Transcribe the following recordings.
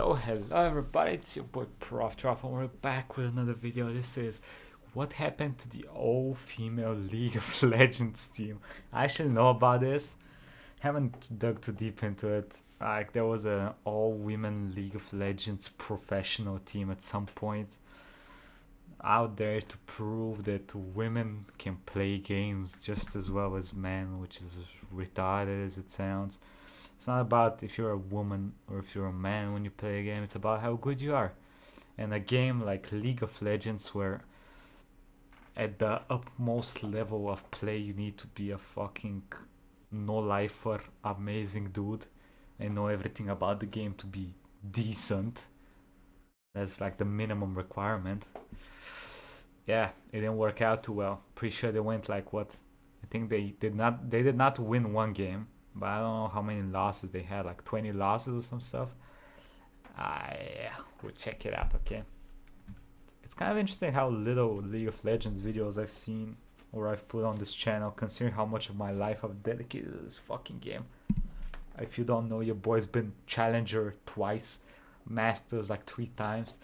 Hello everybody, it's your boy Proftrof and we're back with another video. This is what happened to the all-female League of Legends team. I actually know about this, haven't dug too deep into it. Like there was an all-women League of Legends professional team at some point out there to prove that women can play games just as well as men, which is retarded as it sounds. It's not about if you're a woman or if you're a man when you play a game, it's about how good you are. And a game like League of Legends, where at the utmost level of play you need to be a fucking no-lifer, amazing dude and know everything about the game to be decent. That's like the minimum requirement. Yeah, it didn't work out too well. Pretty sure they went like what? I think they did not win one game. But I don't know how many losses they had, like 20 losses or some stuff. We'll check it out, okay? It's kind of interesting how little League of Legends videos I've seen or I've put on this channel, considering how much of my life I've dedicated to this fucking game. If you don't know, your boy's been Challenger twice, Masters like 3 times.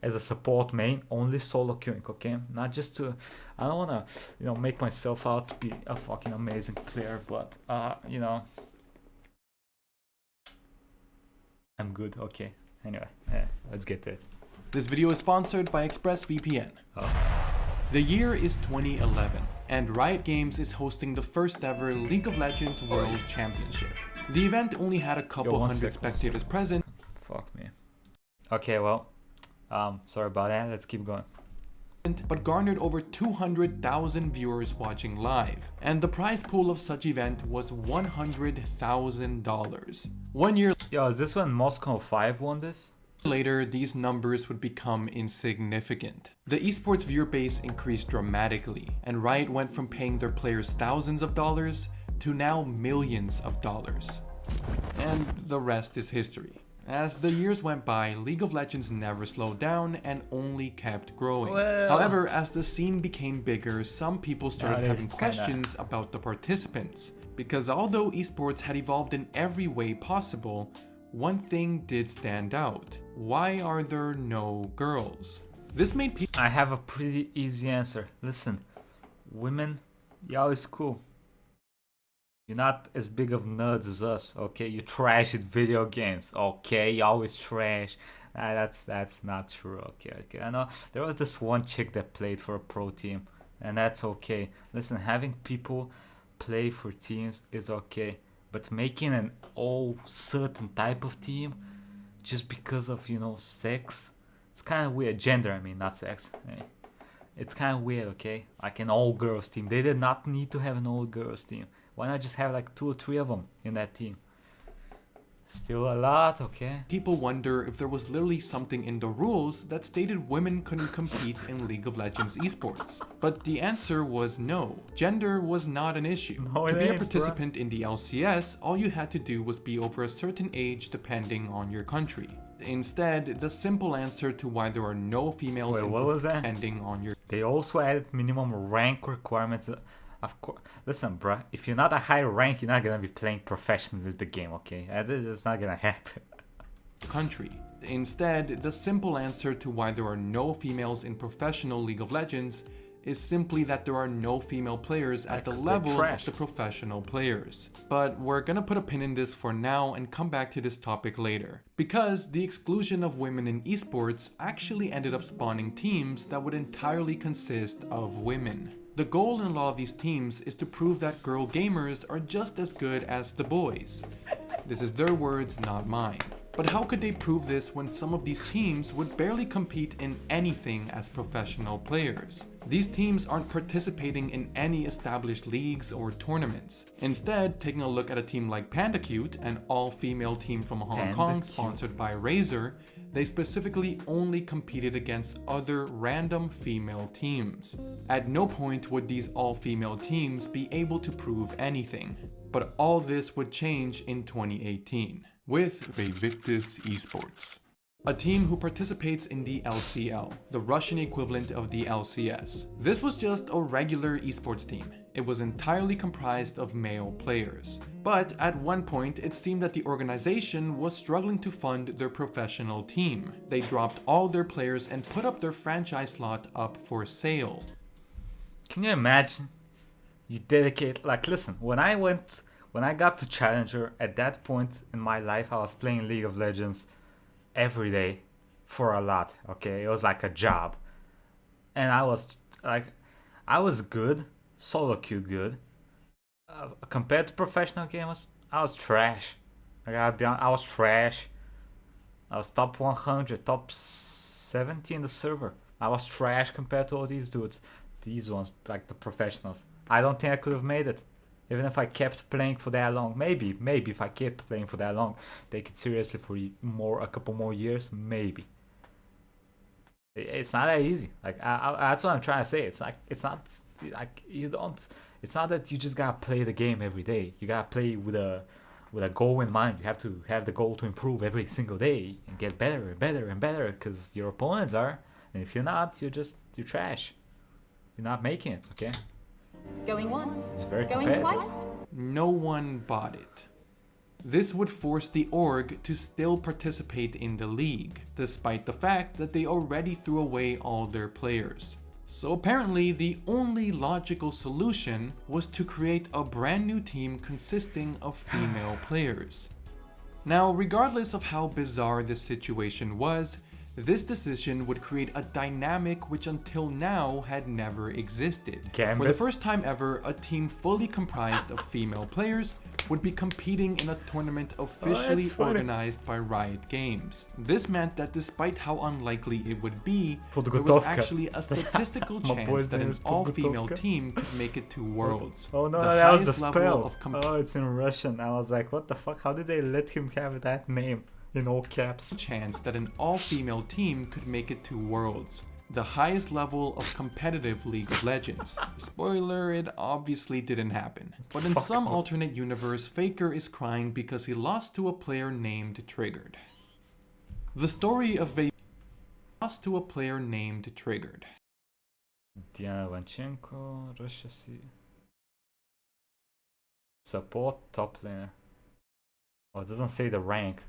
As a support main, only solo queuing, okay? Not just to, I don't wanna, make myself out to be a fucking amazing player, but I'm good, okay. Anyway, let's get to it. This video is sponsored by ExpressVPN. The year is 2011, and Riot Games is hosting the first ever League of Legends World Championship. The event only had a couple hundred spectators present. Fuck me. Okay, well. Sorry about that, let's keep going. But garnered over 200,000 viewers watching live. And the prize pool of such event was $100,000. 1 year Yo, is this when Moscow 5 won this? later, these numbers would become insignificant. The esports viewer base increased dramatically, and Riot went from paying their players thousands of dollars to now millions of dollars. And the rest is history. As the years went by, League of Legends never slowed down and only kept growing. However, as the scene became bigger, some people started having questions about the participants. Because although esports had evolved in every way possible, one thing did stand out. Why are there no girls? This made people— I have a pretty easy answer. Listen, women, y'all is cool. You're not as big of nerds as us, okay? You trash at video games, okay? You always trash. That's not true, okay? I know there was this one chick that played for a pro team, and that's okay. Listen, having people play for teams is okay, but making an all certain type of team just because of, sex, it's kind of weird. Gender, I mean, not sex. It's kind of weird, okay? Like an all girls team. They did not need to have an all girls team. Why not just have like 2 or 3 of them in that team? Still a lot, okay? People wonder if there was literally something in the rules that stated women couldn't compete in League of Legends esports. But the answer was no. Gender was not an issue. To be a participant in the LCS, all you had to do was be over a certain age depending on your country. Instead, the simple answer to why there are no females depending on your— They also added minimum rank requirements. Of course, listen, bruh, if you're not a high rank, you're not gonna be playing professionally the game, okay? This is not gonna happen. country. Instead, the simple answer to why there are no females in professional League of Legends is simply that there are no female players at the level of the professional players. But we're gonna put a pin in this for now and come back to this topic later. Because the exclusion of women in esports actually ended up spawning teams that would entirely consist of women. The goal in a lot of these teams is to prove that girl gamers are just as good as the boys. This is their words, not mine. But how could they prove this when some of these teams would barely compete in anything as professional players? These teams aren't participating in any established leagues or tournaments. Instead, taking a look at a team like PandaCute, an all-female team from Hong Kong sponsored by Razer, they specifically only competed against other random female teams. At no point would these all-female teams be able to prove anything. But all this would change in 2018 with Invictus Esports, a team who participates in the LCL, the Russian equivalent of the LCS. This was just a regular esports team. It was entirely comprised of male players. But at one point, it seemed that the organization was struggling to fund their professional team. They dropped all their players and put up their franchise slot up for sale. Can you imagine? You dedicate, like, listen, when I got to Challenger, at that point in my life, I was playing League of Legends every day for a lot, okay? It was like a job. And I was good, solo queue good. Compared to professional gamers, I was trash. I gotta be honest, I was trash. I was top 100, top 70 in the server. I was trash compared to all these dudes. These ones, like the professionals. I don't think I could have made it. Even if I kept playing for that long. Maybe if I kept playing for that long. Take it seriously for a couple more years, maybe. It's not that easy. Like that's what I'm trying to say. It's not that you just gotta play the game every day. You gotta play with a goal in mind. You have to have the goal to improve every single day and get better and better and better, because your opponents are. And if you're not, you're trash. You're not making it, okay? Going once. It's very going competitive. Twice. No one bought it. This would force the org to still participate in the league, despite the fact that they already threw away all their players. So apparently the only logical solution was to create a brand new team consisting of female players. Now, regardless of how bizarre this situation was, this decision would create a dynamic which until now had never existed. For the first time ever, a team fully comprised of female players would be competing in a tournament officially organized by Riot Games. This meant that despite how unlikely it would be, there was actually a statistical chance that an all-female team could make it to Worlds. Oh no, that was the spell. Oh, it's in Russian. I was like, what the fuck? How did they let him have that name in all caps? Chance that an all-female team could make it to Worlds, the highest level of competitive League of Legends. Spoiler, it obviously didn't happen. But in some alternate universe, Faker is crying because he lost to a player named Triggered. The story of lost to a player named Triggered. Diana Vanchenko, Russia C. Support top laner. Oh, it doesn't say the rank.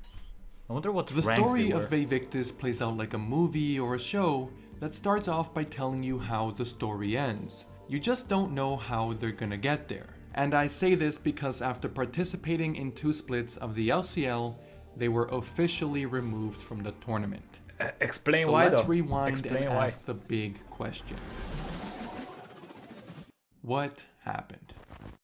I wonder what the story of Vayvictis plays out like a movie or a show that starts off by telling you how the story ends. You just don't know how they're gonna get there. And I say this because after participating in 2 splits of the LCL, they were officially removed from the tournament. Explain so why let's though. rewind and ask the big question. What happened?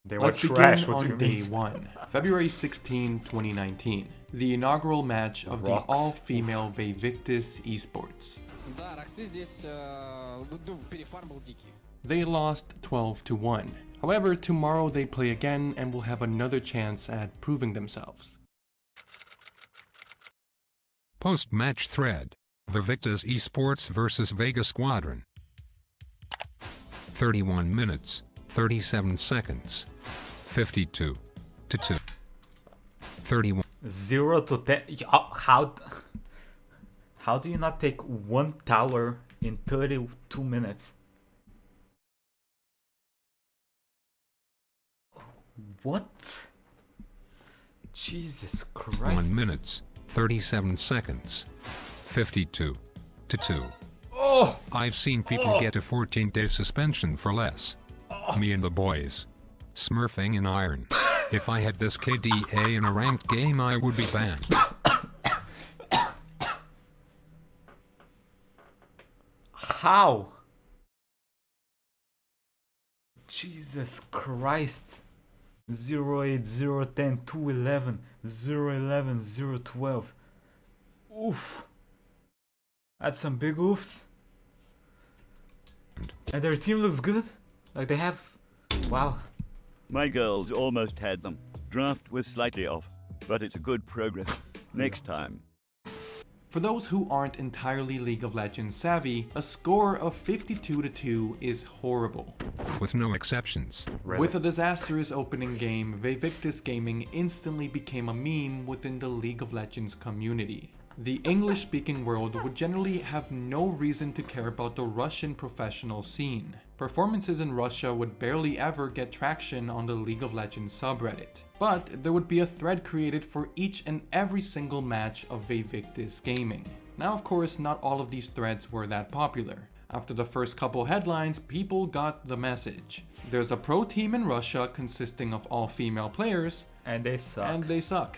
They were Let's trash. begin on day 1, February 16, 2019, the inaugural match of the all-female Vayvictis esports. They lost 12-1. However, tomorrow they play again and will have another chance at proving themselves. Post-match thread. Vayvictis Esports vs Vega Squadron. 31 minutes, 37 seconds. 52-2. 31. 0 to 10. How do you not take 1 tower in 32 minutes? What? Jesus Christ. 1 minute, 37 seconds. 52-2. Oh! I've seen people get a 14-day suspension for less. Me and the boys. Smurfing in iron. If I had this KDA in a ranked game, I would be banned. How? Jesus Christ. 0-8, 0-10, 2-11, 0-11, 0-12. Oof. That's some big oofs. And their team looks good. Like they have... Wow. My girls almost had them. Draft was slightly off, but it's a good progress. Next time. For those who aren't entirely League of Legends savvy, a score of 52-2 is horrible. With no exceptions. Really? With a disastrous opening game, Vayvictis Gaming instantly became a meme within the League of Legends community. The English-speaking world would generally have no reason to care about the Russian professional scene. Performances in Russia would barely ever get traction on the League of Legends subreddit. But there would be a thread created for each and every single match of Vayvictis Gaming. Now of course, not all of these threads were that popular. After the first couple headlines, people got the message. There's a pro team in Russia consisting of all female players, and they suck.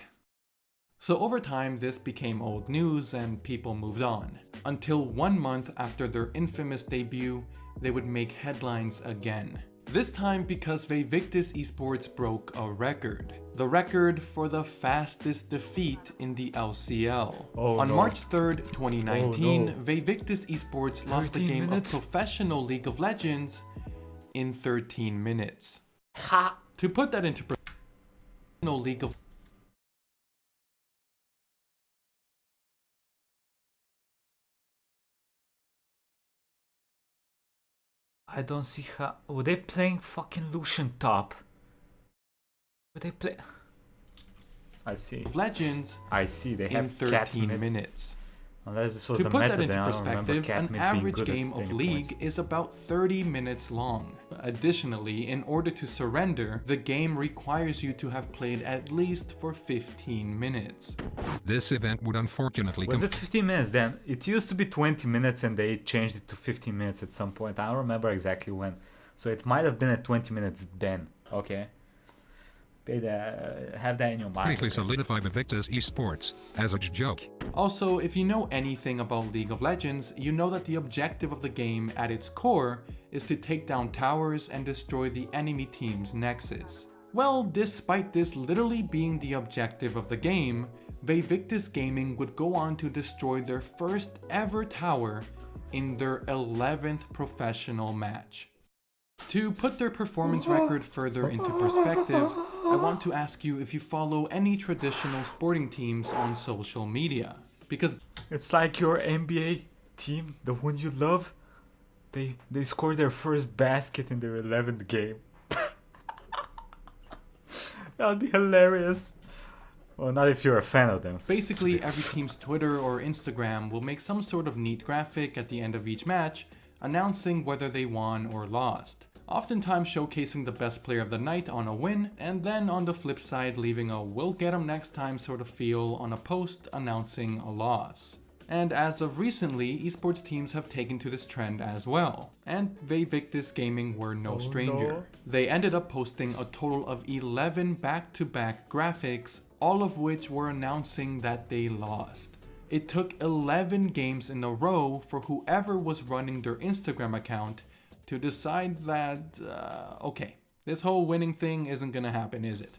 So over time, this became old news and people moved on. Until 1 month after their infamous debut, they would make headlines again. This time because Vayvictis Esports broke a record. The record for the fastest defeat in the LCL. On March 3rd, 2019, Vayvictis Esports lost the game of professional League of Legends in 13 minutes. Ha! To put that into professional League of I don't see how. Were they playing fucking Lucian top? Were they play? I see. Legends. I see. They have in 13 minutes. Unless this was to the put meta, that into then I don't perspective, an being average good at game of staying League points. is about 30 minutes long. Additionally, in order to surrender, the game requires you to have played at least for 15 minutes. This event would unfortunately Was it 15 minutes then? It used to be 20 minutes and they changed it to 15 minutes at some point. I don't remember exactly when. So it might have been at 20 minutes then. Okay. Have that in your mind. completely solidify Vayvictis Esports as a joke. Also, if you know anything about League of Legends, you know that the objective of the game at its core is to take down towers and destroy the enemy team's nexus. Well, despite this literally being the objective of the game, Vayvictis Gaming would go on to destroy their first ever tower in their 11th professional match. To put their performance record further into perspective, I want to ask you if you follow any traditional sporting teams on social media. Because it's like your NBA team, the one you love, they scored their first basket in their 11th game. That would be hilarious. Well, not if you're a fan of them. basically every team's Twitter or Instagram will make some sort of neat graphic at the end of each match, announcing whether they won or lost. Oftentimes showcasing the best player of the night on a win, and then on the flip side leaving a "we'll get him next time" sort of feel on a post announcing a loss. And as of recently, esports teams have taken to this trend as well, and Vayvictis Gaming were no stranger. no. They ended up posting a total of 11 back-to-back graphics, all of which were announcing that they lost. It took 11 games in a row for whoever was running their Instagram account to decide that, okay, this whole winning thing isn't gonna happen, is it?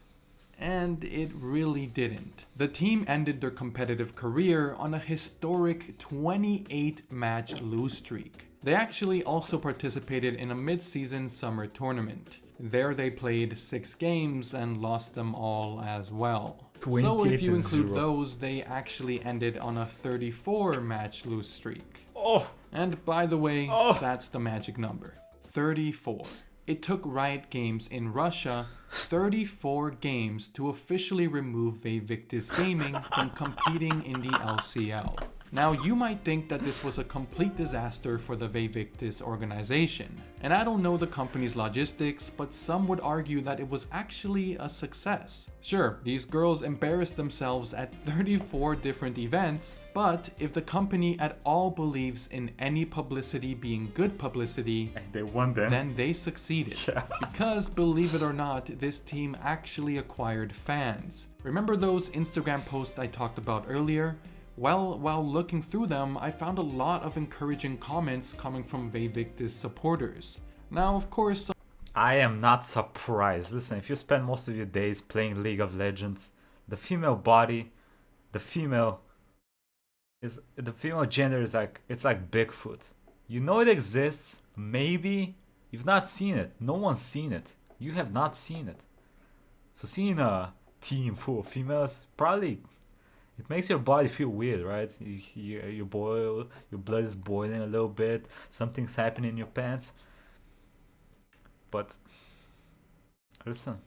And it really didn't. The team ended their competitive career on a historic 28-match lose streak. They actually also participated in a mid-season summer tournament. There they played 6 games and lost them all as well. So if you include those, they actually ended on a 34-match lose streak. Oh! And by the way, that's the magic number. 34. It took Riot Games in Russia 34 games to officially remove Vayvictis Gaming from competing in the LCL. Now you might think that this was a complete disaster for the Vayvictis organization. And I don't know the company's logistics, but some would argue that it was actually a success. Sure, these girls embarrassed themselves at 34 different events, but if the company at all believes in any publicity being good publicity, And they won then they succeeded. Yeah. Because, believe it or not, this team actually acquired fans. Remember those Instagram posts I talked about earlier? Well, while looking through them, I found a lot of encouraging comments coming from Vayvictis supporters. Now, of course, I am not surprised. Listen, if you spend most of your days playing League of Legends, the female body, the female gender is like, it's like Bigfoot. You know it exists, maybe you've not seen it. No one's seen it. You have not seen it. So seeing a team full of females, probably it makes your body feel weird, right? You boil, your blood is boiling a little bit, something's happening in your pants. But listen,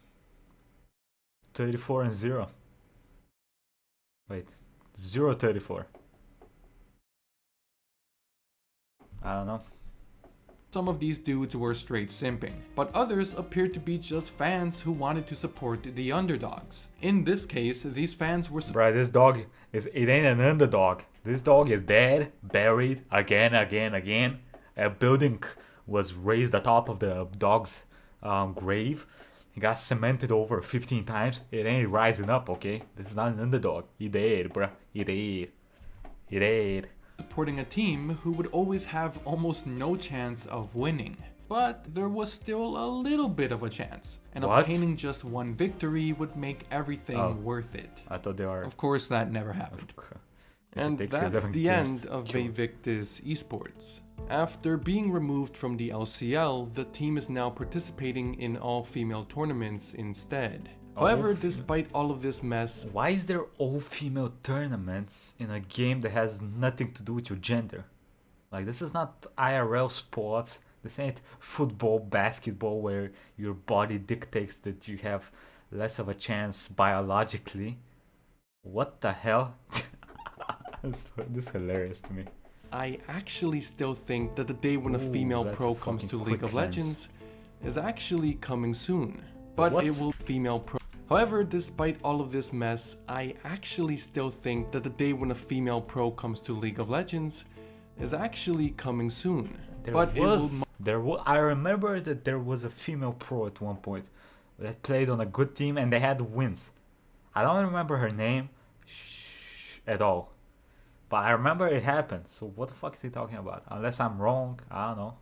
34-0. Wait, 0-34. I don't know. Some of these dudes were straight simping, but others appeared to be just fans who wanted to support the underdogs. In this case, these fans were... Bruh, this dog, it ain't an underdog. This dog is dead, buried, again. A building was raised atop of the dog's grave. He got cemented over 15 times. It ain't rising up, okay? This is not an underdog. He dead, bruh. He dead. Supporting a team who would always have almost no chance of winning. But there was still a little bit of a chance, and obtaining just one victory would make everything worth it. I thought they were... Of course, that never happened. And that's the end of Vivictus Esports. After being removed from the LCL, the team is now participating in all-female tournaments instead. However, despite all of this mess... Why is there all-female tournaments in a game that has nothing to do with your gender? Like, this is not IRL sports. This ain't football, basketball, where your body dictates that you have less of a chance biologically. What the hell? This is hilarious to me. I actually still think that the day when a female pro comes to League of Legends is actually coming soon. But it will female pro. However, despite all of this mess, I actually still think that the day when a female pro comes to League of Legends is actually coming soon. I remember that there was a female pro at one point that played on a good team and they had wins. I don't remember her name at all, but I remember it happened. So what the fuck is he talking about? Unless I'm wrong, I don't know.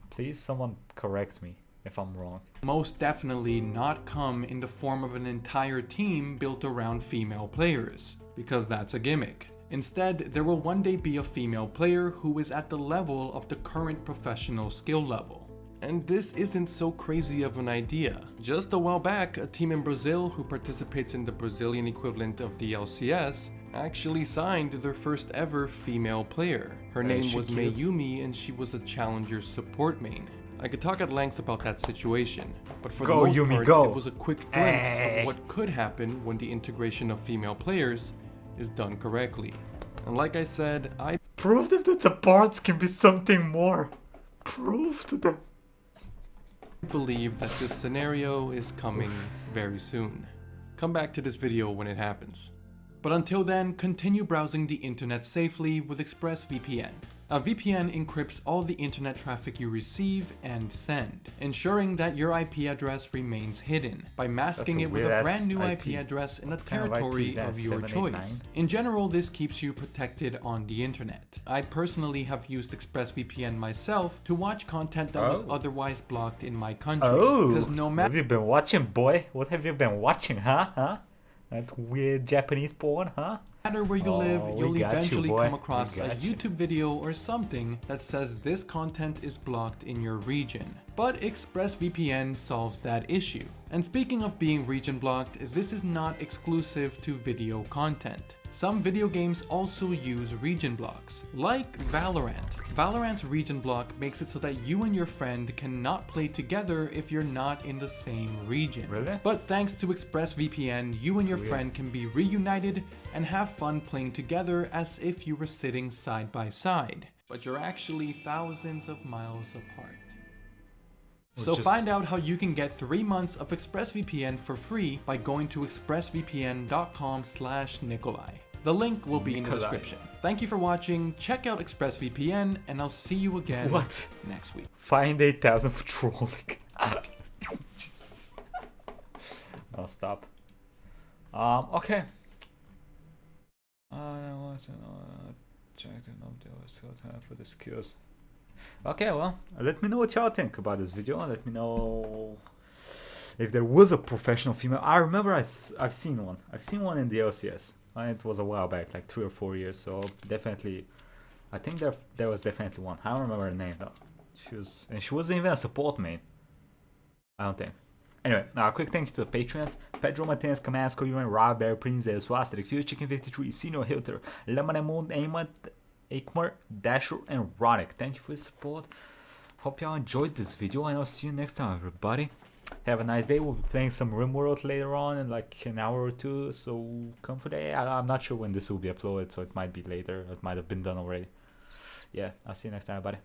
Please someone correct me if I'm wrong. Most definitely not come in the form of an entire team built around female players, because that's a gimmick. Instead, there will one day be a female player who is at the level of the current professional skill level. And this isn't so crazy of an idea. Just a while back, a team in Brazil who participates in the Brazilian equivalent of the LCS actually signed their first ever female player. Her name was Mayumi and she was a challenger support main. I could talk at length about that situation, but for the most part, it was a quick glimpse of what could happen when the integration of female players is done correctly. And like I said, I prove them that the parts can be something more. Prove to them. Believe that this scenario is coming very soon. Come back to this video when it happens. But until then, continue browsing the internet safely with ExpressVPN. A VPN encrypts all the internet traffic you receive and send, ensuring that your IP address remains hidden by masking it with a brand new IP address in a territory of your choice. In general, this keeps you protected on the internet. I personally have used ExpressVPN myself to watch content that was otherwise blocked in my country. Because no matter what have you been watching, boy? What have you been watching, huh? That weird Japanese porn, huh? No matter where you live, you'll eventually come across a YouTube video or something that says this content is blocked in your region. But ExpressVPN solves that issue. And speaking of being region blocked, this is not exclusive to video content. Some video games also use region blocks, like Valorant. Valorant's region block makes it so that you and your friend cannot play together if you're not in the same region. Really? But thanks to ExpressVPN, you and your friend can be reunited and have fun playing together as if you were sitting side by side, but you're actually thousands of miles apart. So find out how you can get 3 months of ExpressVPN for free by going to expressvpn.com/Nicolai. The link will be in the description. Thank you for watching, check out ExpressVPN, and I'll see you again next week. Find 8,000 for trolling. Jesus. No, stop. Okay. Check the time for the skills. Okay, well, let me know what y'all think about this video. Let me know if there was a professional female. I remember I've seen one. I've seen one in the LCS. It was a while back, like 3 or 4 years. So definitely, I think there was definitely one. I don't remember her name though. She wasn't even a support main. I don't think. Anyway, now a quick thank you to the patrons: Pedro Martinez, Camasco, Yuan, Rob, Bear, Princess, Swastik, Fuse Chicken 53, Senior Hilter, Lemon Moon, Akmar, Dasher, and Ronick. Thank you for your support. Hope y'all enjoyed this video, and I'll see you next time, everybody. Have a nice day. We'll be playing some RimWorld later on in like an hour or two, so come for that. I'm not sure when this will be uploaded, so it might be later. It might have been done already. Yeah, I'll see you next time, everybody.